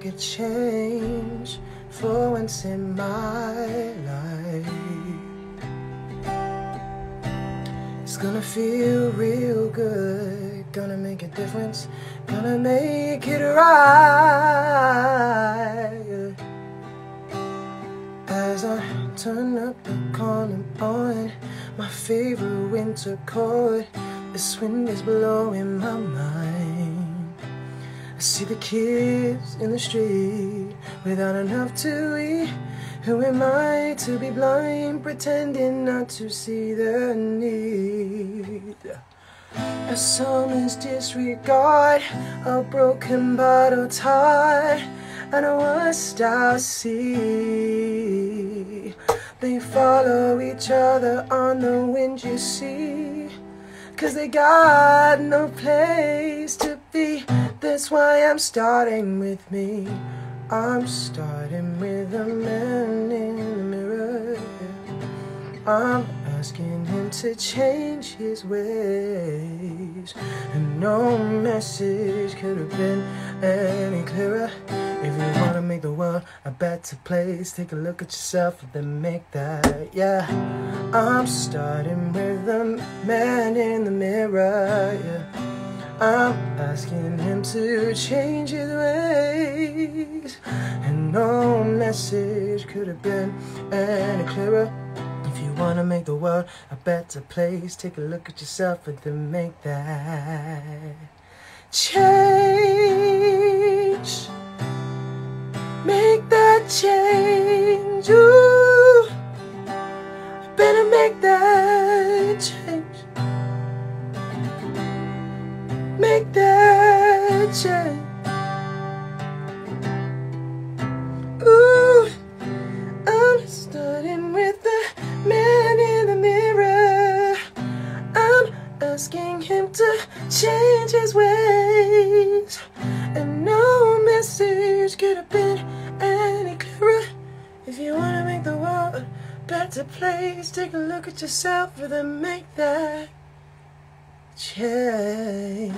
a change for once in my life. It's gonna feel real good, gonna make a difference, gonna make it right. As I turn up the corner on my favorite winter coat, this wind is blowing my mind. I see the kids in the street without enough to eat. Who am I to be blind, pretending not to see the need? A summer's disregard, a broken bottle tart, and a rust I'll see. They follow each other on the wind, you see, 'cause they got no place to be. That's why I'm starting with me. I'm starting with a man in the mirror. I'm asking him to change his ways, and no message could have been any clearer. If you wanna make the world a better place, take a look at yourself and then make that, yeah. I'm starting with the man in the mirror, yeah. I'm asking him to change his ways, and no message could have been any clearer. If you wanna make the world a better place, take a look at yourself and then make that change. Make that change, ooh. Better make that change. Make that change. Ooh, I'm starting with the man in the mirror. I'm asking him to change his ways, and no message could have been any clearer. If you wanna make the world a better place, take a look at yourself and then make that change.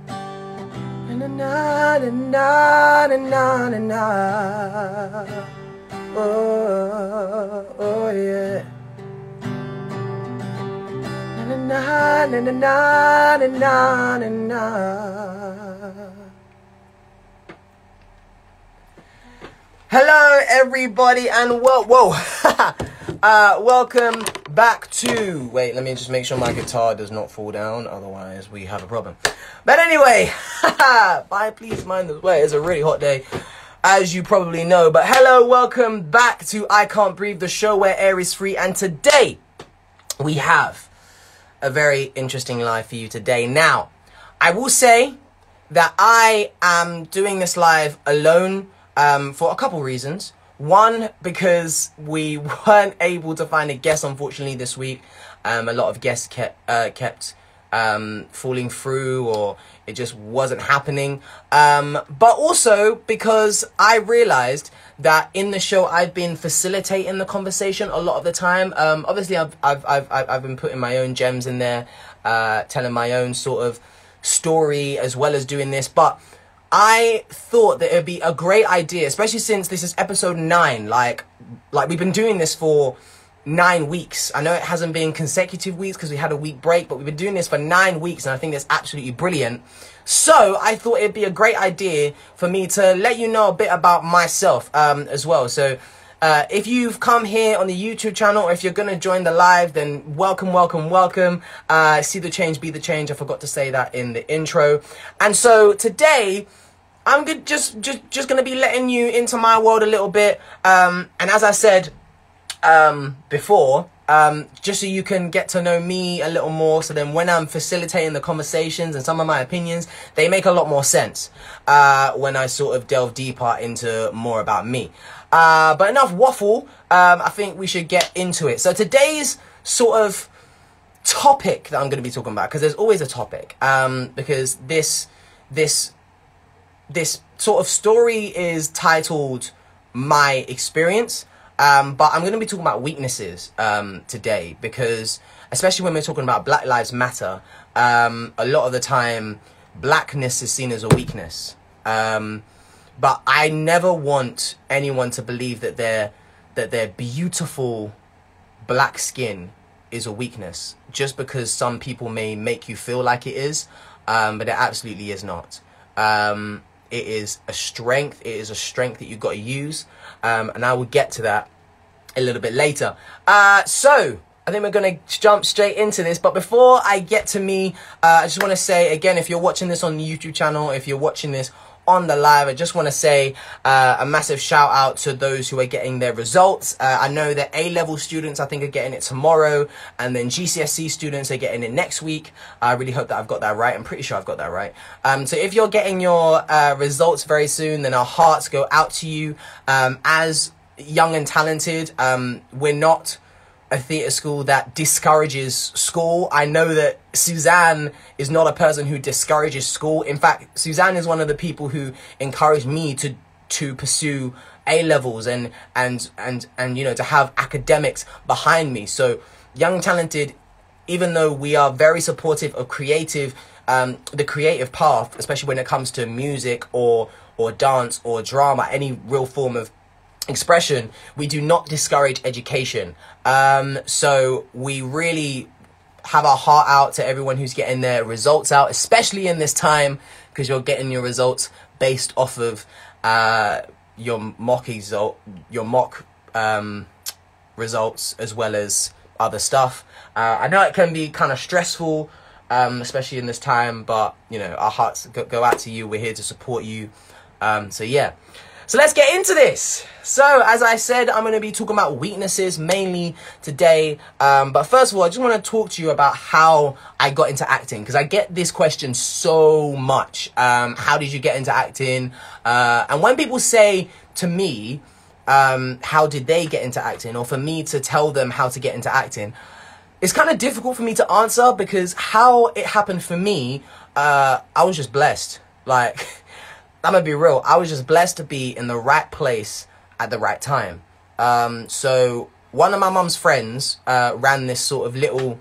Na na na na na na na. Oh, oh yeah. Na na na na na na na na. Hello everybody and whoa. Welcome back to, wait, let me just make sure my guitar does not fall down, otherwise we have a problem. But anyway, bye, please mind the way. It's a really hot day, as you probably know. But hello, welcome back to I Can't Breathe, the show where air is free. And today, we have a very interesting live for you today. Now, I will say that I am doing this live alone for a couple reasons. One, because we weren't able to find a guest, unfortunately, this week. A lot of guests kept falling through, or it just wasn't happening. But also because I realized that in the show I've been facilitating the conversation a lot of the time. Obviously, I've been putting my own gems in there, telling my own sort of story as well as doing this, but I thought that it would be a great idea, especially since this is episode 9. Like we've been doing this for 9 weeks. I know it hasn't been consecutive weeks because we had a week break, but we've been doing this for 9 weeks, and I think that's absolutely brilliant. So I thought it'd be a great idea for me to let you know a bit about myself as well. So if you've come here on the YouTube channel, or if you're going to join the live, then welcome. See the change, be the change. I forgot to say that in the intro. And so today, I'm just going to be letting you into my world a little bit. And as I said before, just so you can get to know me a little more, so then when I'm facilitating the conversations and some of my opinions, they make a lot more sense when I sort of delve deeper into more about me. But enough waffle. I think we should get into it. So today's sort of topic that I'm going to be talking about, because there's always a topic, because this sort of story is titled My Experience, but I'm going to be talking about weaknesses today, because especially when we're talking about Black Lives Matter, a lot of the time blackness is seen as a weakness. But I never want anyone to believe that their beautiful black skin is a weakness, just because some people may make you feel like it is, but it absolutely is not. It is a strength. It is a strength that you've got to use, and I will get to that a little bit later. So I think we're going to jump straight into this, but before I get to me, I just want to say again, if you're watching this on the YouTube channel, if you're watching this on the live, I just want to say a massive shout out to those who are getting their results. I know that A-level students, I think, are getting it tomorrow, and then GCSE students are getting it next week. I really hope that I've got that right. I'm pretty sure I've got that right. So if you're getting your results very soon, then our hearts go out to you. As young and talented, we're not a theatre school that discourages school. I know that Suzanne is not a person who discourages school. In fact, Suzanne is one of the people who encouraged me to pursue A-levels and you know, to have academics behind me. So young talented, even though we are very supportive of creative, the creative path, especially when it comes to music or dance or drama, any real form of expression, we do not discourage education. So we really have our heart out to everyone who's getting their results out, especially in this time, because you're getting your results based off of your mock results as well as other stuff. I know it can be kind of stressful, especially in this time, but you know, our hearts go out to you. We're here to support you. So yeah. So let's get into this. So as I said, I'm going to be talking about weaknesses mainly today. But first of all, I just want to talk to you about how I got into acting, because I get this question so much. How did you get into acting? And when people say to me, how did they get into acting? Or for me to tell them how to get into acting, it's kind of difficult for me to answer, because how it happened for me, I was just blessed. Like, I'm gonna be real. I was just blessed to be in the right place at the right time. So one of my mum's friends ran this sort of little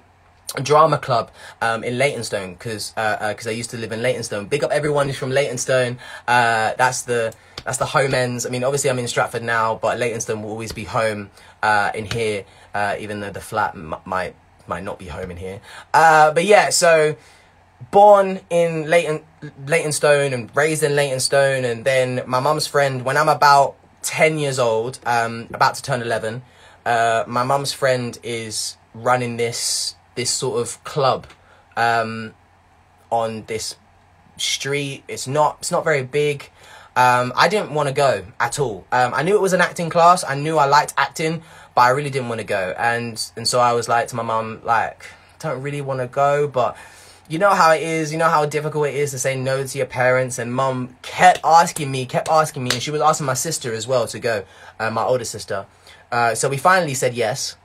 drama club in Leytonstone, because I used to live in Leytonstone. Big up everyone who's from Leytonstone. That's the home ends. I mean, obviously I'm in Stratford now, but Leytonstone will always be home in here, even though the flat might not be home in here. But yeah, so born in Leytonstone and raised in Leytonstone, and then my mum's friend, when I'm about 10 years old, about to turn 11, my mum's friend is running this sort of club on this street. It's not very big. I didn't want to go at all. I knew it was an acting class. I knew I liked acting, but I really didn't want to go. And so I was like to my mum, like, don't really want to go, but you know how it is, you know how difficult it is to say no to your parents. And mum kept asking me, and she was asking my sister as well to go, my older sister. So we finally said yes.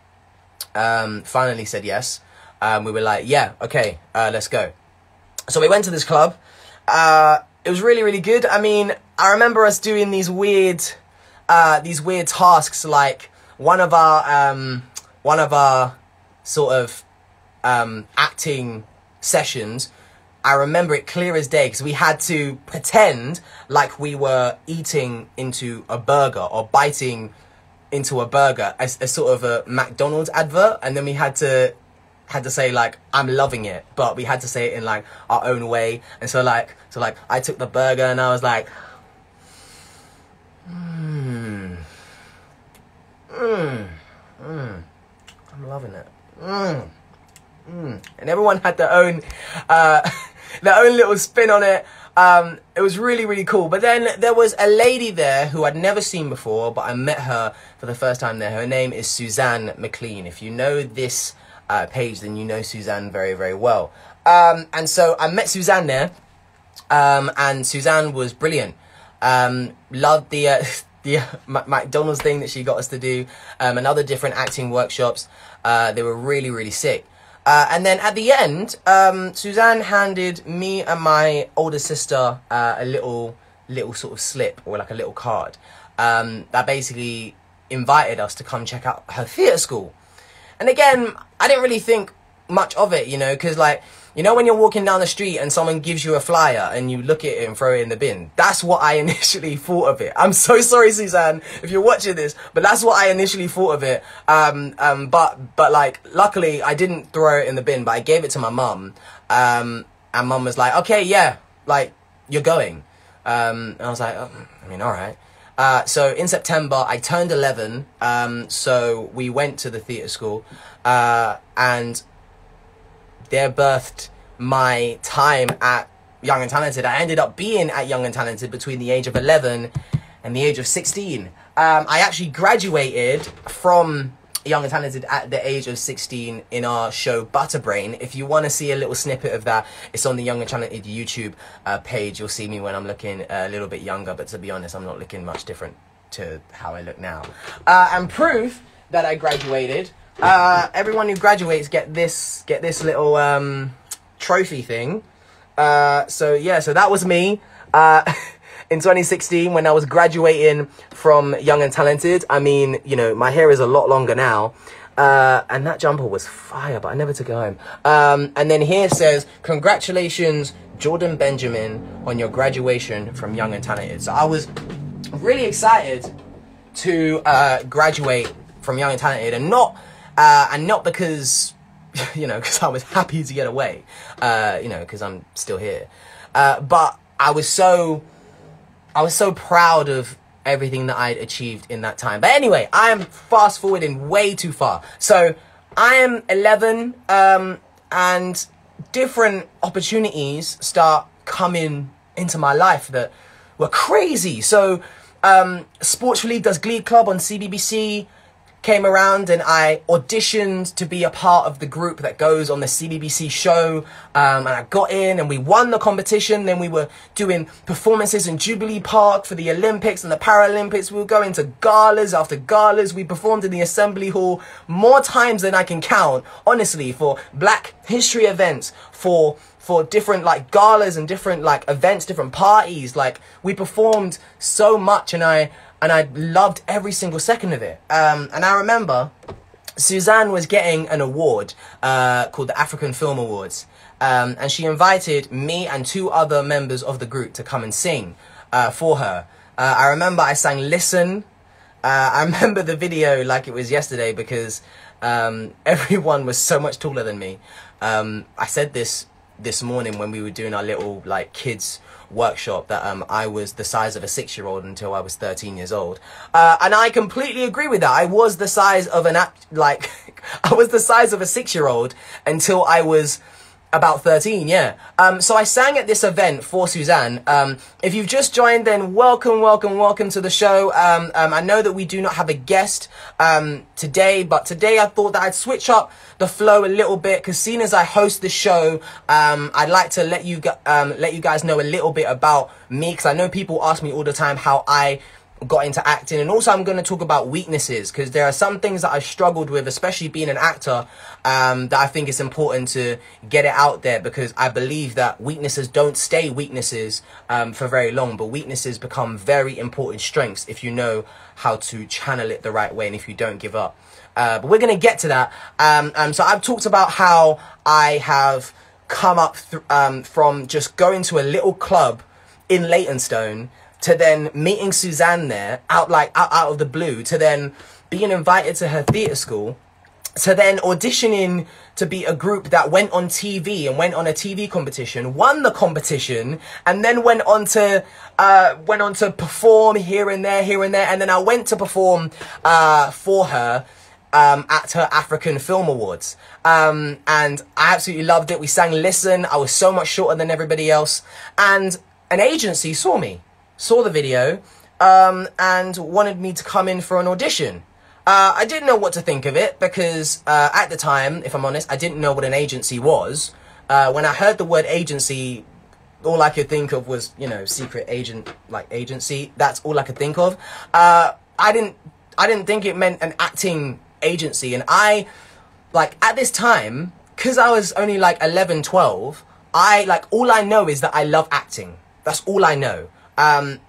We were like, yeah, okay, let's go. So we went to this club. It was really, really good. I mean, I remember us doing these weird tasks, like one of our sort of acting sessions. I remember it clear as day, because we had to pretend like we were eating into a burger or biting into a burger, as sort of a McDonald's advert, and then we had to say like, I'm loving it, but we had to say it in like our own way. And so like I took the burger and I was like, I'm loving it. And everyone had their own little spin on it. It was really, really cool. But then there was a lady there who I'd never seen before, but I met her for the first time there. Her name is Suzanne McLean. If you know this page, then you know Suzanne very, very well. And so I met Suzanne there, and Suzanne was brilliant. Loved the McDonald's thing that she got us to do, and other different acting workshops. They were really, really sick. And then at the end, Suzanne handed me and my older sister a little sort of slip, or like a little card, that basically invited us to come check out her theatre school. And again, I didn't really think much of it, you know, because like, you know, when you're walking down the street and someone gives you a flyer and you look at it and throw it in the bin. That's what I initially thought of it. I'm so sorry, Suzanne, if you're watching this, but that's what I initially thought of it. But like, luckily I didn't throw it in the bin, but I gave it to my mum. And mum was like, okay, yeah, like, you're going. And I was like, oh, I mean, all right. So in September, I turned 11. So we went to the theatre school, and there birthed my time at Young and Talented. I ended up being at Young and Talented between the age of 11 and the age of 16. I actually graduated from Young and Talented at the age of 16 in our show Butterbrain. If you want to see a little snippet of that, it's on the Young and Talented YouTube page. You'll see me when I'm looking a little bit younger, but to be honest, I'm not looking much different to how I look now. And proof that I graduated, everyone who graduates get this little trophy thing. So yeah, so that was me in 2016 when I was graduating from Young and Talented. I mean, you know, my hair is a lot longer now, and that jumper was fire, but I never took it home. And then here says, congratulations, Jordan Benjamin, on your graduation from Young and Talented. So I was really excited to graduate from Young and Talented, and not because, you know, because I was happy to get away, you know, because I'm still here, but I was so proud of everything that I'd achieved in that time. But anyway, I am fast forwarding way too far. So I am 11, and different opportunities start coming into my life that were crazy. So Sports Relief does Glee Club on CBBC came around, and I auditioned to be a part of the group that goes on the CBBC show, and I got in and we won the competition. Then we were doing performances in Jubilee Park for the Olympics and the Paralympics. We were going to galas after galas. We performed in the Assembly Hall more times than I can count, honestly, for Black History events, for different like galas and different like events, different parties. Like, we performed so much, and I loved every single second of it. And I remember Suzanne was getting an award called the African Film Awards. And she invited me and 2 other members of the group to come and sing for her. I remember I sang Listen. I remember the video like it was yesterday, because everyone was so much taller than me. I said this morning when we were doing our little like kids workshop that I was the size of a 6-year-old until I was 13 years old, and I completely agree with that. I was the size of I was the size of a 6-year-old until I was about 13, yeah. So I sang at this event for Suzanne. If you've just joined, then welcome to the show. I know that we do not have a guest today, but today I thought that I'd switch up the flow a little bit, because seeing as I host the show, I'd like to let you guys know a little bit about me, because I know people ask me all the time how I got into acting, and also I'm going to talk about weaknesses, because there are some things that I've struggled with, especially being an actor, that I think it's important to get it out there, because I believe that weaknesses don't stay weaknesses for very long, but weaknesses become very important strengths if you know how to channel it the right way and if you don't give up. But we're going to get to that. So I've talked about how I have come up from just going to a little club in Leytonstone to then meeting Suzanne there out of the blue, to then being invited to her theatre school, to then auditioning to be a group that went on TV and went on a TV competition, won the competition, and then went on to perform here and there, and then I went to perform for her at her African Film Awards. And I absolutely loved it. We sang Listen. I was so much shorter than everybody else, and an agency saw the video, and wanted me to come in for an audition. I didn't know what to think of it, because at the time, if I'm honest, I didn't know what an agency was. When I heard the word agency, all I could think of was, you know, secret agent, like agency. That's all I could think of. I didn't think it meant an acting agency. And at this time, because I was only like 11, 12, all I know is that I love acting. That's all I know.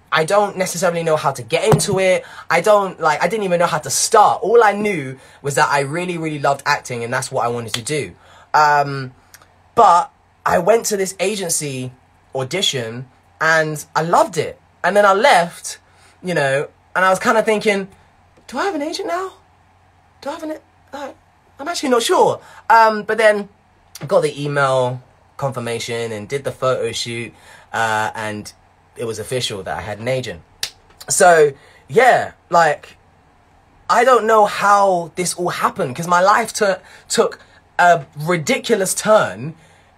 I don't necessarily know how to get into it. I didn't even know how to start. All I knew was that I really, really loved acting, and that's what I wanted to do. But I went to this agency audition and I loved it. And then I left, you know, and I was kind of thinking, do I have an agent now? Do I have an... I'm actually not sure. But then I got the email confirmation and did the photo shoot, and it was official that I had an agent. So, yeah, like, I don't know how this all happened, because my life took a ridiculous turn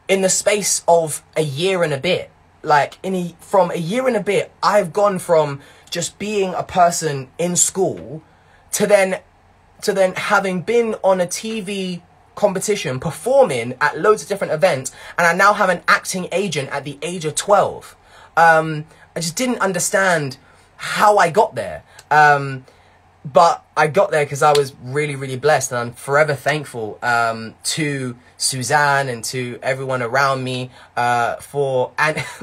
in the space of a year and a bit. Like, from a year and a bit, I've gone from just being a person in school to then having been on a TV competition, performing at loads of different events, and I now have an acting agent at the age of 12. I just didn't understand how I got there. But I got there because I was really, really blessed, and I'm forever thankful to Suzanne and to everyone around me and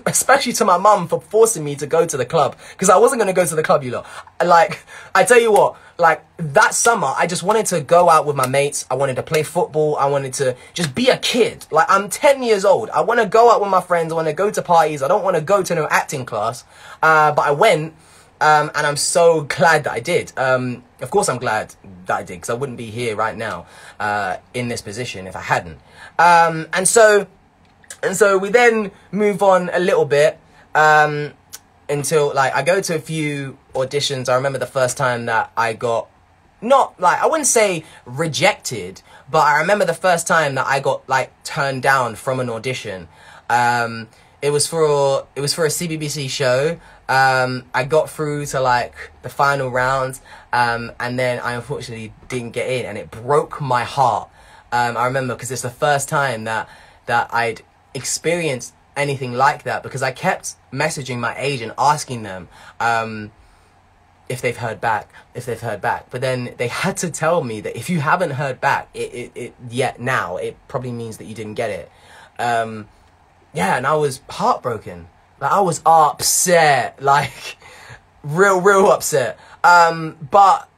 especially to my mum for forcing me to go to the club, because I wasn't going to go to the club, you lot. Like, I tell you what, like, that summer, I just wanted to go out with my mates. I wanted to play football. I wanted to just be a kid. Like, I'm 10 years old. I want to go out with my friends. I want to go to parties. I don't want to go to no acting class. But I went. And I'm so glad that I did. Of course I'm glad that I did, because I wouldn't be here right now in this position if I hadn't. And so we then move on a little bit until, like, I go to a few auditions. I remember the first time that I got, not, like, I wouldn't say rejected, but I remember the first time that I got, like, turned down from an audition. It was for a CBBC show. I got through to, like, the final round, and then I unfortunately didn't get in, and it broke my heart. I remember, because it's the first time that I'd experienced anything like that, because I kept messaging my agent, asking them if they've heard back, but then they had to tell me that if you haven't heard back yet now, it probably means that you didn't get it. Yeah, and I was heartbroken. Like, I was upset, like, real upset. But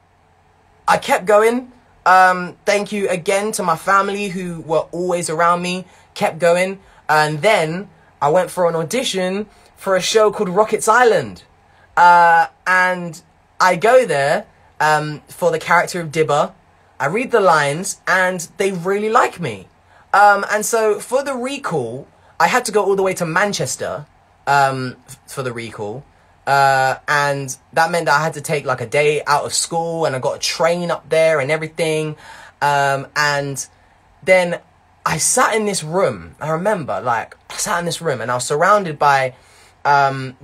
I kept going. Thank you again to my family who were always around me, kept going. And then I went for an audition for a show called Rockets Island. And I go there for the character of Dibba. I read the lines, and they really like me. And so for the recall, I had to go all the way to Manchester for the recall. And that meant that I had to take, like, a day out of school, and I got a train up there and everything. And then I sat in this room. I remember, like, I sat in this room, and I was surrounded by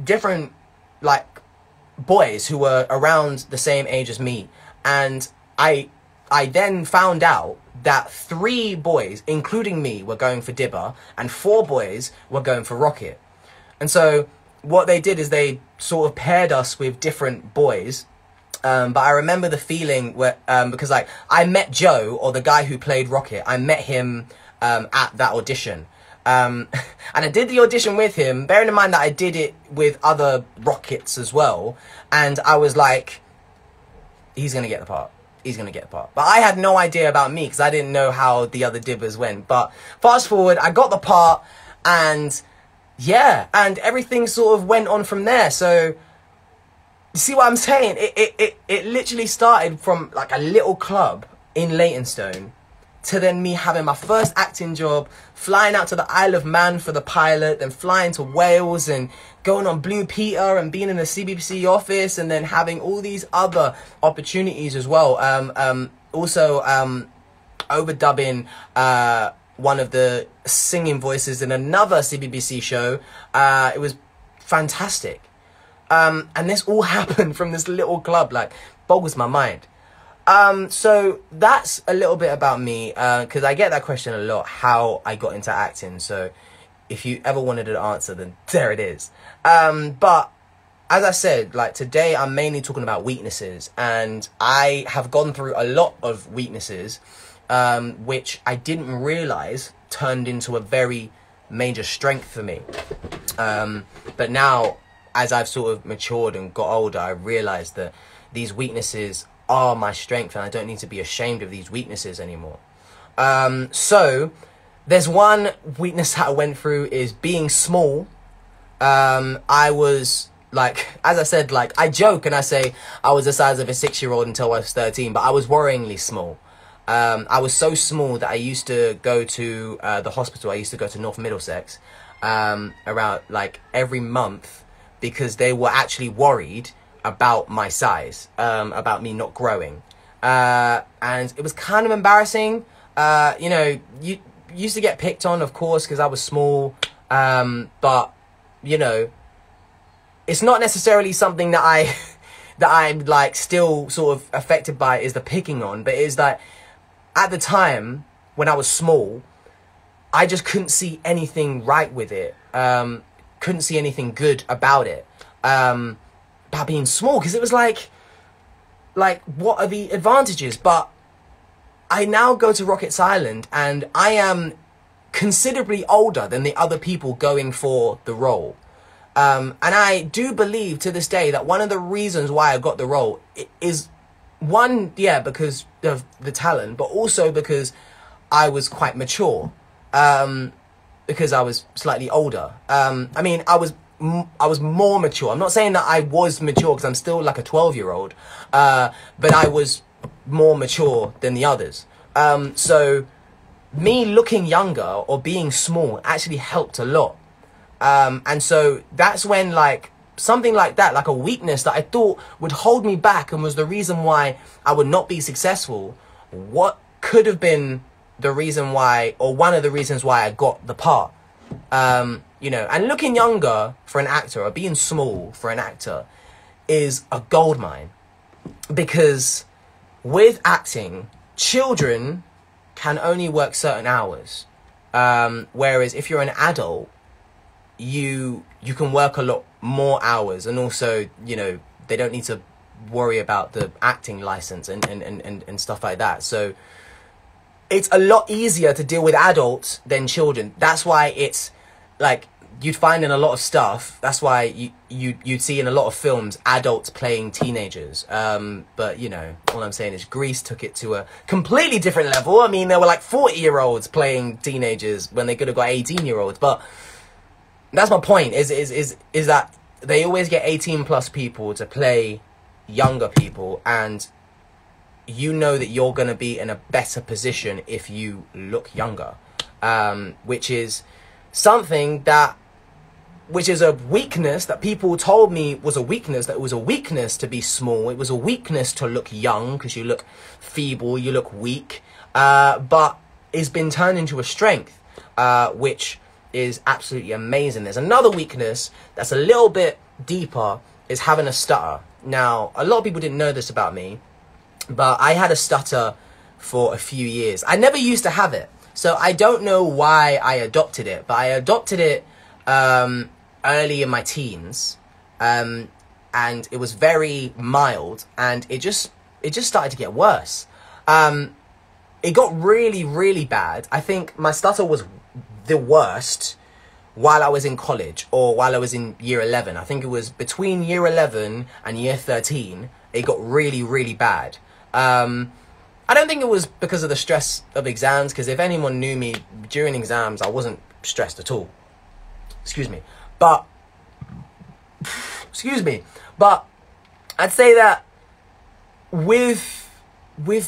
different, like, boys who were around the same age as me. And I then found out that 3 boys, including me, were going for Dibba, and 4 boys were going for Rocket. And so what they did is they sort of paired us with different boys. But I remember the feeling where, because, like, I met Joe, or the guy who played Rocket. I met him at that audition. And I did the audition with him, bearing in mind that I did it with other Rockets as well. And I was like, he's going to get the part. He's going to get the part. But I had no idea about me, because I didn't know how the other Dibbers went. But fast forward, I got the part, and yeah, and everything sort of went on from there. So, you see what I'm saying? It literally started from, like, a little club in Leytonstone to then me having my first acting job, flying out to the Isle of Man for the pilot, then flying to Wales and going on Blue Peter and being in the CBBC office, and then having all these other opportunities as well. Also overdubbing one of the singing voices in another CBBC show. It was fantastic. And this all happened from this little club, like, boggles my mind. So that's a little bit about me, because I get that question a lot, how I got into acting. So if you ever wanted an answer, then there it is. But as I said, like, today I'm mainly talking about weaknesses, and I have gone through a lot of weaknesses, which I didn't realize turned into a very major strength for me. But now, as I've sort of matured and got older, I realized that these weaknesses are my strength, and I don't need to be ashamed of these weaknesses anymore. So there's one weakness that I went through is being small. I was like, as I said, like I joke and I say I was the size of a 6-year-old until I was 13, but I was worryingly small. I was so small that I used to go to the hospital. I used to go to North Middlesex around like every month because they were actually worried about my size, about me not growing. And it was kind of embarrassing. You know, you used to get picked on, of course, because I was small. But, you know, it's not necessarily something that that I'm like still sort of affected by is the picking on, but it's that at the time when I was small, I just couldn't see anything right with it. Couldn't see anything good about it. About being small, because it was like, what are the advantages? But I now go to Rockets Island and I am considerably older than the other people going for the role. And I do believe to this day that one of the reasons why I got the role is one, yeah, because of the talent, but also because I was quite mature, because I was slightly older. I mean, I was more mature. I'm not saying that I was mature because I'm still like a 12-year-old, but I was more mature than the others. So me looking younger or being small actually helped a lot. And so that's when like something like that, like a weakness that I thought would hold me back and was the reason why I would not be successful, what could have been the reason why, or one of the reasons why I got the part. You know, and looking younger for an actor or being small for an actor is a goldmine, because with acting, children can only work certain hours. Whereas if you're an adult, you can work a lot more hours, and also, you know, they don't need to worry about the acting license and stuff like that. So it's a lot easier to deal with adults than children. That's why it's like you'd find in a lot of stuff, that's why you'd see in a lot of films adults playing teenagers. But you know, all I'm saying is Grease took it to a completely different level. I mean, there were like 40-year-olds playing teenagers when they could have got 18-year-olds. But that's my point, is that they always get 18+ people to play younger people, and you know that you're going to be in a better position if you look younger, which is something that, which is a weakness that people told me was a weakness, that it was a weakness to be small. It was a weakness to look young because you look feeble, you look weak, but it's been turned into a strength, which is absolutely amazing. There's another weakness that's a little bit deeper, is having a stutter. Now, a lot of people didn't know this about me, but I had a stutter for a few years. I never used to have it, so I don't know why I adopted it, but I adopted it early in my teens, and it was very mild, and it just started to get worse. It got really, really bad. I think my stutter was the worst while I was in college, or while I was in year 11. I think it was between year 11 and year 13, it got really, really bad. I don't think it was because of the stress of exams, because if anyone knew me during exams, I wasn't stressed at all. Excuse me. But I'd say that with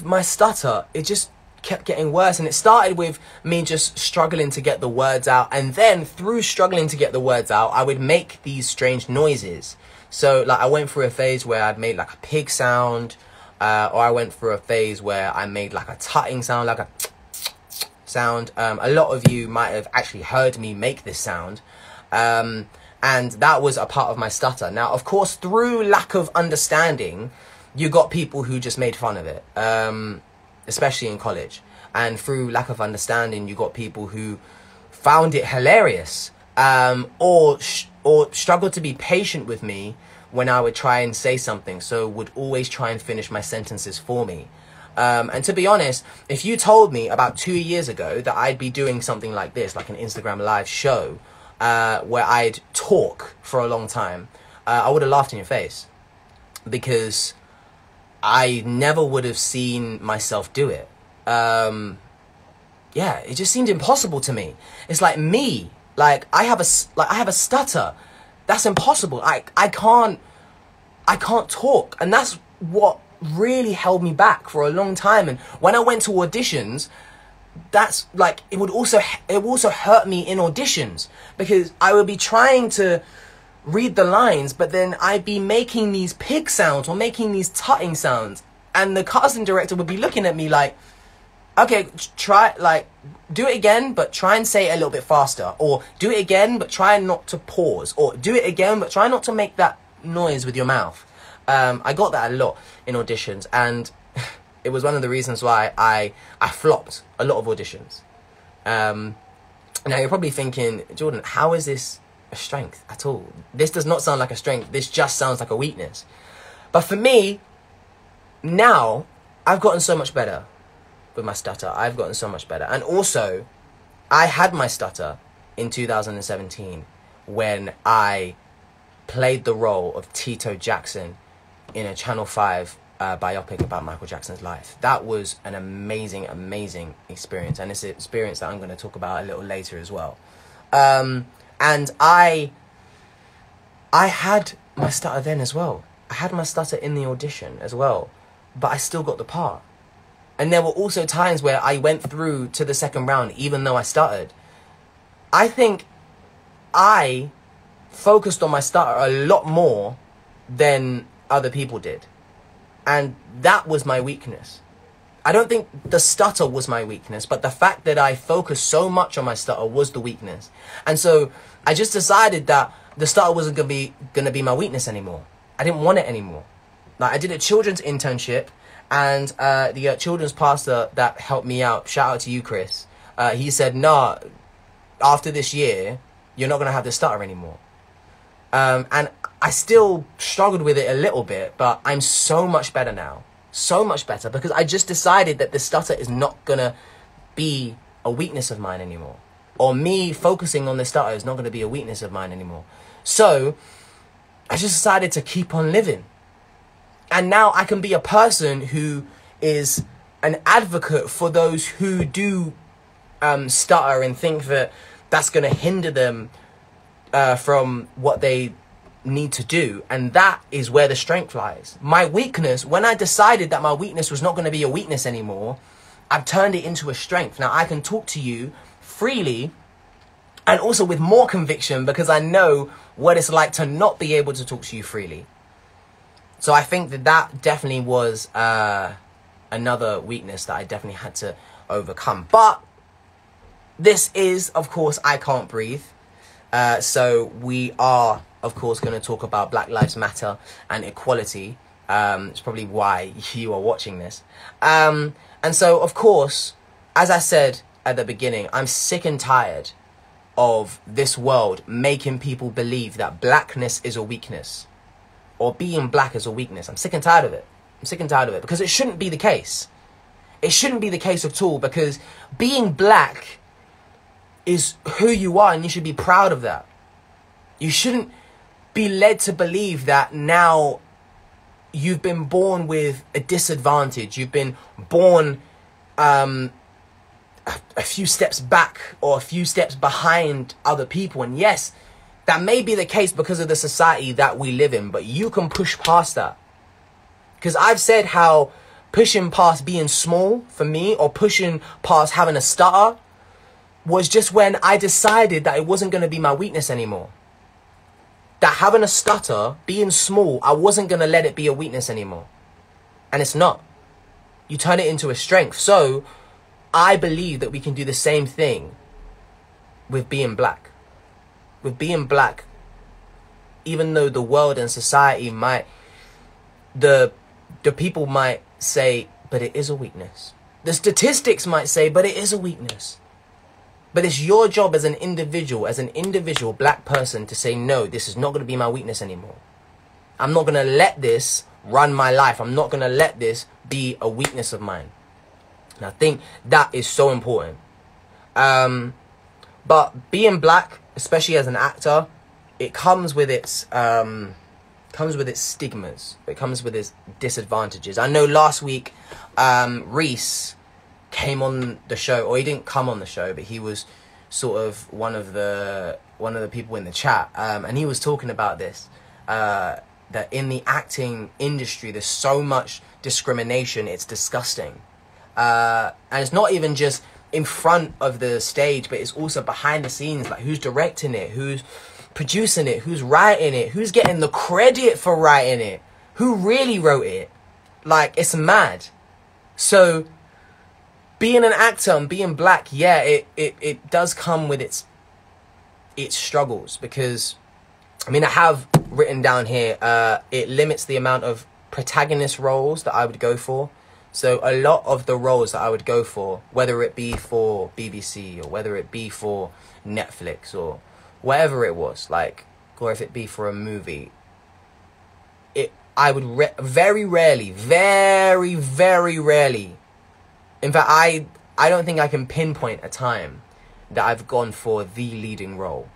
my stutter, it just kept getting worse, and it started with me just struggling to get the words out, and then through struggling to get the words out, I would make these strange noises. So like I went through a phase where I'd made like a pig sound, or I went through a phase where I made like a tutting sound, like a sound. A lot of you might have actually heard me make this sound, and that was a part of my stutter. Now, of course, through lack of understanding, you got people who just made fun of it, especially in college. And through lack of understanding, you got people who found it hilarious, or struggled to be patient with me when I would try and say something, so would always try and finish my sentences for me. And to be honest, if you told me about 2 years ago that I'd be doing something like this, like an Instagram live show, where I'd talk for a long time, I would have laughed in your face, because I never would have seen myself do it. yeah, it just seemed impossible to me. It's like me, like I have a stutter. That's impossible. I can't talk, and that's what really held me back for a long time. And when I went to auditions, that's like it would also hurt me in auditions, because I would be trying to read the lines, but then I'd be making these pig sounds or making these tutting sounds, and the casting director would be looking at me like, okay, try, like, do it again, but try and say it a little bit faster, or do it again, but try not to pause, or do it again, but try not to make that noise with your mouth. I got that a lot in auditions, and it was one of the reasons why I flopped a lot of auditions. Now you're probably thinking, Jordan, how is this a strength at all? This does not sound like a strength. This just sounds like a weakness. But for me, now, I've gotten so much better with my stutter. I've gotten so much better. And also, I had my stutter in 2017 when I played the role of Tito Jackson in a Channel 5 biopic about Michael Jackson's life. That was an amazing, amazing experience. And it's an experience that I'm going to talk about a little later as well. And I had my stutter then as well. I had my stutter in the audition as well. But I still got the part. And there were also times where I went through to the second round, even though I stuttered. I think I focused on my stutter a lot more than other people did. And that was my weakness. I don't think the stutter was my weakness, but the fact that I focused so much on my stutter was the weakness. And so I just decided that the stutter wasn't gonna be my weakness anymore. I didn't want it anymore. Like, I did a children's internship, and the children's pastor that helped me out, shout out to you, Chris, he said, nah, after this year, you're not gonna have the stutter anymore. And I still struggled with it a little bit, but I'm so much better now. So much better, because I just decided that the stutter is not gonna be a weakness of mine anymore. Or me focusing on the stutter is not gonna be a weakness of mine anymore. So I just decided to keep on living. And now I can be a person who is an advocate for those who do stutter and think that that's gonna hinder them from what they need to do. And that is where the strength lies. My weakness, when I decided that my weakness was not going to be a weakness anymore, I've turned it into a strength. Now I can talk to you freely and also with more conviction, because I know what it's like to not be able to talk to you freely. So I think that that definitely was another weakness that I definitely had to overcome. But this is, of course, I Can't Breathe. So we are, of course, going to talk about Black Lives Matter and equality. It's probably why you are watching this. And so, of course, as I said at the beginning, I'm sick and tired of this world making people believe that blackness is a weakness, or being black is a weakness. I'm sick and tired of it. I'm sick and tired of it, because it shouldn't be the case. It shouldn't be the case at all, because being black is who you are, and you should be proud of that. You shouldn't be led to believe that now you've been born with a disadvantage. You've been born a few steps back or a few steps behind other people. And yes, that may be the case because of the society that we live in, but you can push past that. Because I've said how pushing past being small for me, or pushing past having a stutter, was just when I decided that it wasn't going to be my weakness anymore. That having a stutter, being small, I wasn't going to let it be a weakness anymore. And it's not. You turn it into a strength. So I believe that we can do the same thing with being black. With being black, even though the world and society might, the people might say, but it is a weakness. The statistics might say, but it is a weakness. But it's your job as an individual black person, to say, no, this is not going to be my weakness anymore. I'm not going to let this run my life. I'm not going to let this be a weakness of mine. And I think that is so important. But being black, especially as an actor, it comes with its stigmas. It comes with its disadvantages. I know last week, Reese came on the show, or he didn't come on the show, but he was sort of one of the people in the chat, and he was talking about this, that in the acting industry there's so much discrimination, it's disgusting, and it's not even just in front of the stage, but it's also behind the scenes, like who's directing it, who's producing it, who's writing it, who's getting the credit for writing it, who really wrote it. Like, it's mad. So being an actor and being black, yeah, it does come with its struggles, because I mean, I have written down here, it limits the amount of protagonist roles that I would go for. So a lot of the roles that I would go for, whether it be for BBC or whether it be for Netflix or whatever it was, like, or if it be for a movie, I would very rarely, very, very rarely, in fact, I don't think I can pinpoint a time that I've gone for the leading role.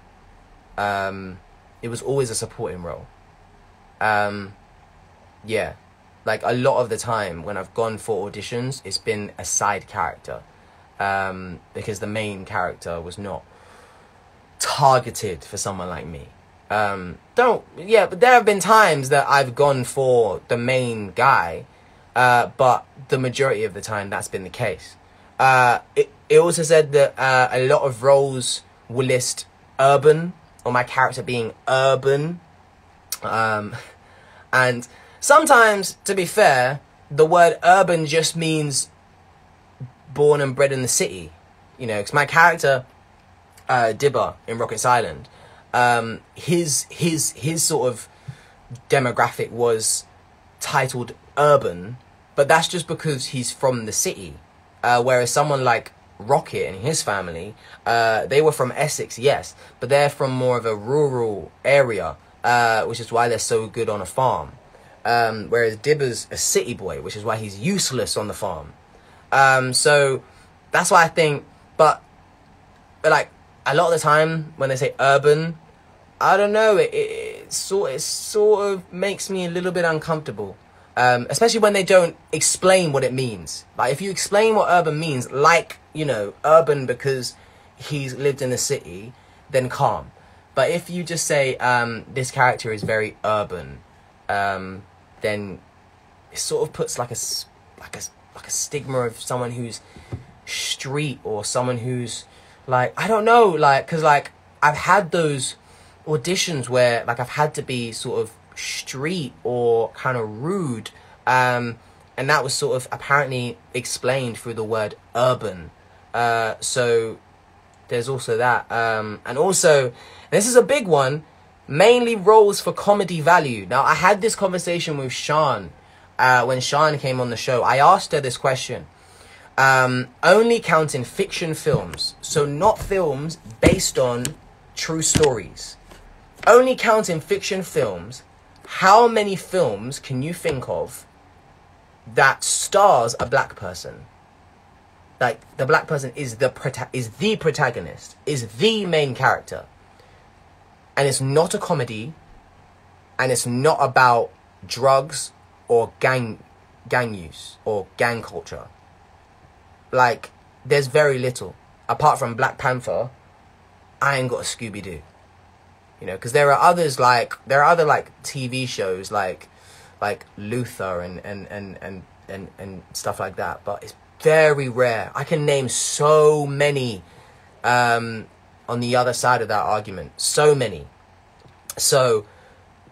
It was always a supporting role. Yeah. Like, a lot of the time when I've gone for auditions, it's been a side character, because the main character was not targeted for someone like me. But there have been times that I've gone for the main guy, but the majority of the time that's been the case. It also said that a lot of roles will list urban, or my character being urban, and sometimes, to be fair, the word urban just means born and bred in the city, you know, because my character, Dibba in Rocket's Island, his sort of demographic was titled urban, but that's just because he's from the city, whereas someone like Rocket and his family, they were from Essex, yes, but they're from more of a rural area, which is why they're so good on a farm. Whereas Dibba's a city boy, which is why he's useless on the farm. So that's why I think, but like a lot of the time when they say urban, I don't know, it sort of makes me a little bit uncomfortable. Especially when they don't explain what it means. Like, if you explain what urban means, like, you know, urban because he's lived in the city, then calm. But if you just say, this character is very urban, then it sort of puts like a stigma of someone who's street, or someone who's like, I don't know, like, because like I've had those auditions where like I've had to be sort of street or kind of rude, and that was sort of apparently explained through the word urban. So there's also that, and also, and this is a big one, mainly roles for comedy value. Now, I had this conversation with Sean, when Sean came on the show. I asked her this question. Only counting fiction films, so not films based on true stories. Only counting fiction films, how many films can you think of that stars a black person? Like, the black person is the protagonist, is the main character. And it's not a comedy, and it's not about drugs or gang use or gang culture. Like, there's very little. Apart from Black Panther, I ain't got a Scooby-Doo. You know, because there are other TV shows like Luther and stuff like that, but it's very rare. I can name so many on the other side of that argument. So many. So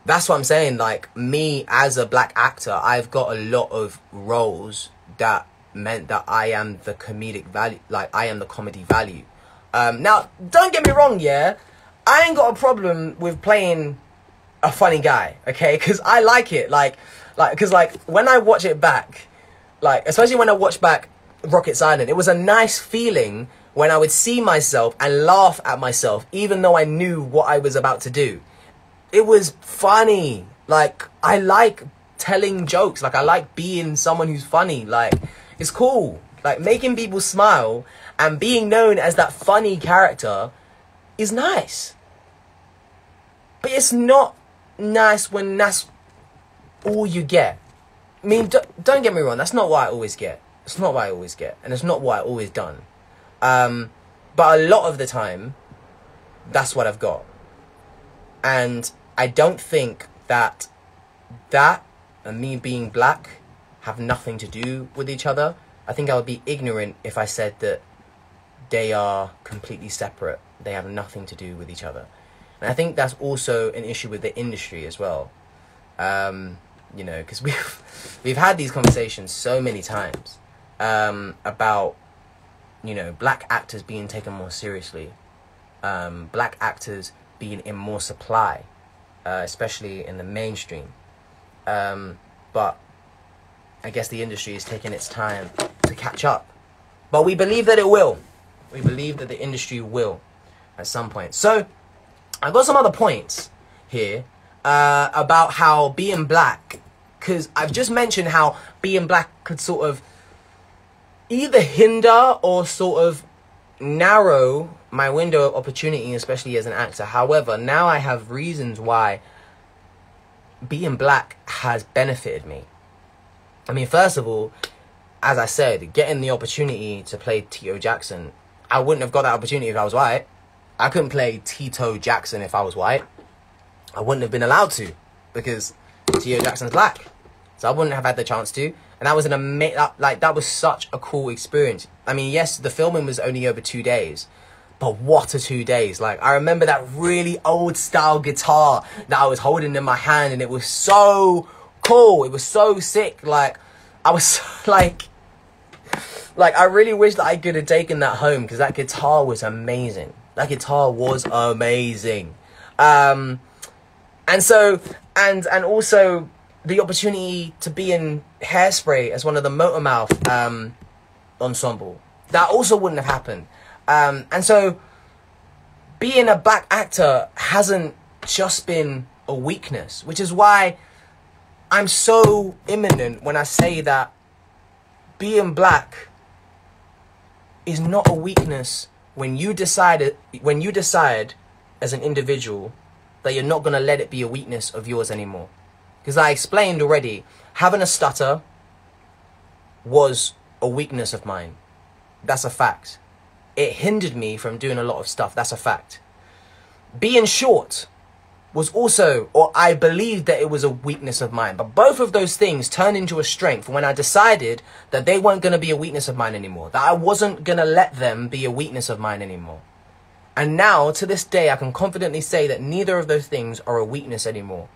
that's what I'm saying. Like, me as a black actor, I've got a lot of roles that meant that I am the comedic value. Like, I am the comedy value. Now, don't get me wrong, yeah? I ain't got a problem with playing a funny guy, okay? Because I like it. Because when I watch it back, like, especially when I watch back Rocket's Island, it was a nice feeling when I would see myself and laugh at myself, even though I knew what I was about to do. It was funny. Like, I like telling jokes. Like, I like being someone who's funny. Like, it's cool. Like, making people smile and being known as that funny character is nice. But it's not nice when that's all you get. I mean, don't get me wrong, that's not what I always get. It's not what I always get, and it's not what I always done. But a lot of the time, that's what I've got. And I don't think that and me being black have nothing to do with each other. I think I would be ignorant if I said that they are completely separate. They have nothing to do with each other. And I think that's also an issue with the industry as well. You know, because we've had these conversations so many times about, you know, black actors being taken more seriously, black actors being in more supply, especially in the mainstream. But I guess the industry is taking its time to catch up. But we believe that it will. We believe that the industry will at some point. So I've got some other points here about how being black, because I've just mentioned how being black could sort of either hinder or sort of narrow my window of opportunity, especially as an actor. However, now I have reasons why being black has benefited me. I mean, first of all, as I said, getting the opportunity to play Tito Jackson, I wouldn't have got that opportunity if I was white. I couldn't play Tito Jackson if I was white. I wouldn't have been allowed to, because Tito Jackson's black. So I wouldn't have had the chance to. And that was that was such a cool experience. I mean, yes, the filming was only over 2 days, but what a 2 days. Like, I remember that really old style guitar that I was holding in my hand, and it was so cool. It was so sick. Like, I was like I really wish that I could have taken that home, because that guitar was amazing. That guitar was amazing. And so, and also the opportunity to be in Hairspray as one of the Motormouth ensemble. That also wouldn't have happened. And so being a black actor hasn't just been a weakness, which is why I'm so imminent when I say that being black is not a weakness when you decide as an individual that you're not going to let it be a weakness of yours anymore. Because I explained already, having a stutter was a weakness of mine. That's a fact. It hindered me from doing a lot of stuff. That's a fact. Being short was also, or I believed that it was a weakness of mine. But both of those things turned into a strength when I decided that they weren't going to be a weakness of mine anymore. That I wasn't going to let them be a weakness of mine anymore. And now, to this day, I can confidently say that neither of those things are a weakness anymore.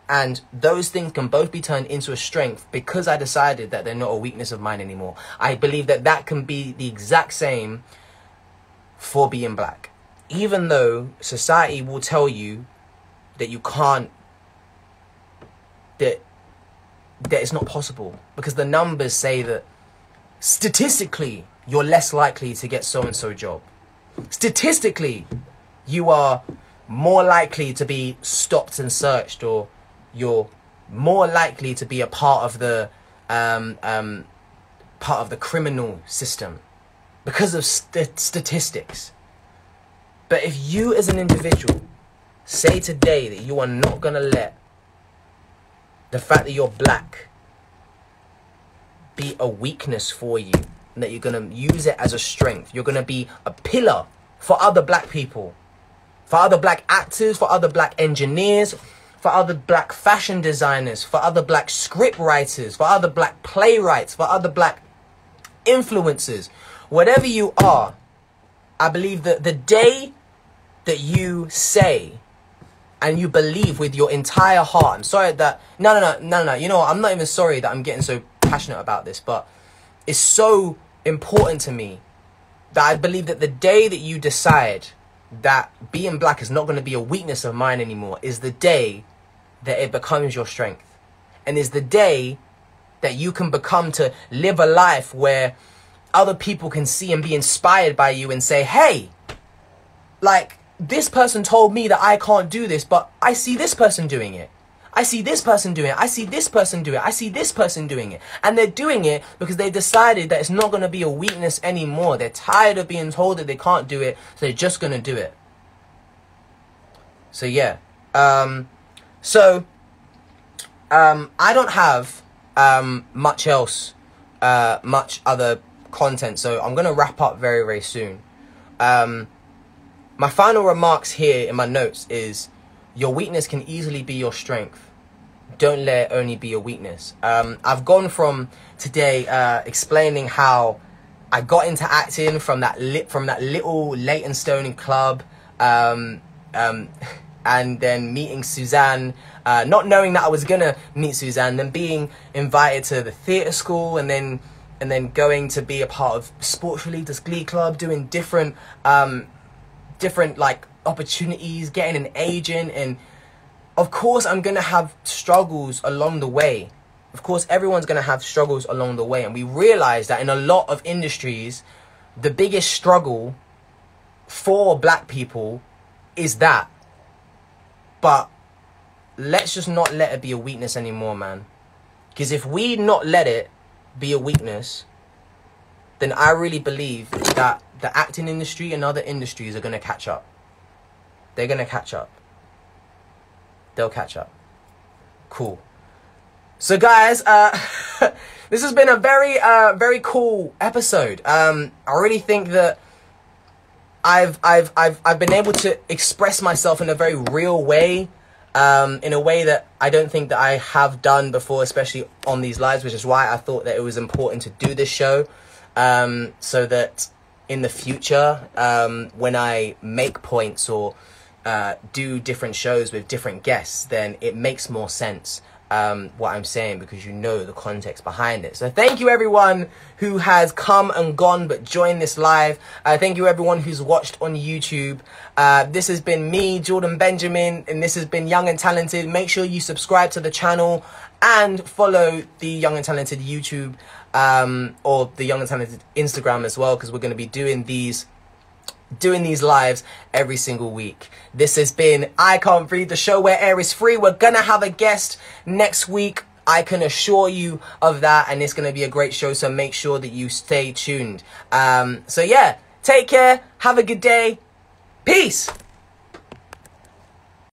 And those things can both be turned into a strength because I decided that they're not a weakness of mine anymore. I believe that that can be the exact same for being black. Even though society will tell you that you can't, that it's not possible. Because the numbers say that statistically, you're less likely to get so-and-so job. Statistically, you are more likely to be stopped and searched, or you're more likely to be a part of the criminal system because of statistics. But if you as an individual say today that you are not going to let the fact that you're black be a weakness for you, and that you're going to use it as a strength, you're going to be a pillar for other black people, for other black actors, for other black engineers, for other black fashion designers, for other black script writers, for other black playwrights, for other black influencers, whatever you are, I believe that the day that you say and you believe with your entire heart, I'm sorry that, no, you know what, I'm not even sorry that I'm getting so passionate about this, but it's so important to me that I believe that the day that you decide that being black is not going to be a weakness of mine anymore is the day that it becomes your strength, and is the day that you can become to live a life where other people can see and be inspired by you and say, hey, like, this person told me that I can't do this, but I see this person doing it. I see this person doing it. I see this person do it. I see this person doing it. And they're doing it because they decided that it's not going to be a weakness anymore. They're tired of being told that they can't do it, so they're just going to do it. So, yeah. I don't have much else much other content, so I'm gonna wrap up very, very soon. My final remarks here in my notes is, your weakness can easily be your strength. Don't let it only be a weakness. I've gone from today explaining how I got into acting from that little Leytonstone club, and then meeting Suzanne, not knowing that I was gonna meet Suzanne, then being invited to the theatre school, and then going to be a part of Sports Leaders Glee Club, doing different like opportunities, getting an agent, and of course I'm gonna have struggles along the way. Of course, everyone's gonna have struggles along the way, and we realize that in a lot of industries, the biggest struggle for black people is that. But let's just not let it be a weakness anymore, man. Because if we not let it be a weakness, then I really believe that the acting industry and other industries are gonna catch up. They're gonna catch up. They'll catch up. Cool. So guys, this has been a very cool episode. I really think that I've been able to express myself in a very real way, in a way that I don't think that I have done before, especially on these lives, which is why I thought that it was important to do this show, so that in the future, when I make points or do different shows with different guests, then it makes more sense what I'm saying, because you know the context behind it. So thank you everyone who has come and gone but joined this live. Thank you everyone who's watched on YouTube. This has been me, Jordan Benjamin, and this has been Young and Talented. Make sure you subscribe to the channel and follow the Young and Talented YouTube, or the Young and Talented Instagram as well, because we're going to be doing these lives every single week. This has been I Can't Breathe, the show where air is free. We're gonna have a guest next week, I can assure you of that, and it's gonna be a great show, so make sure that you stay tuned. So yeah, take care, have a good day, peace.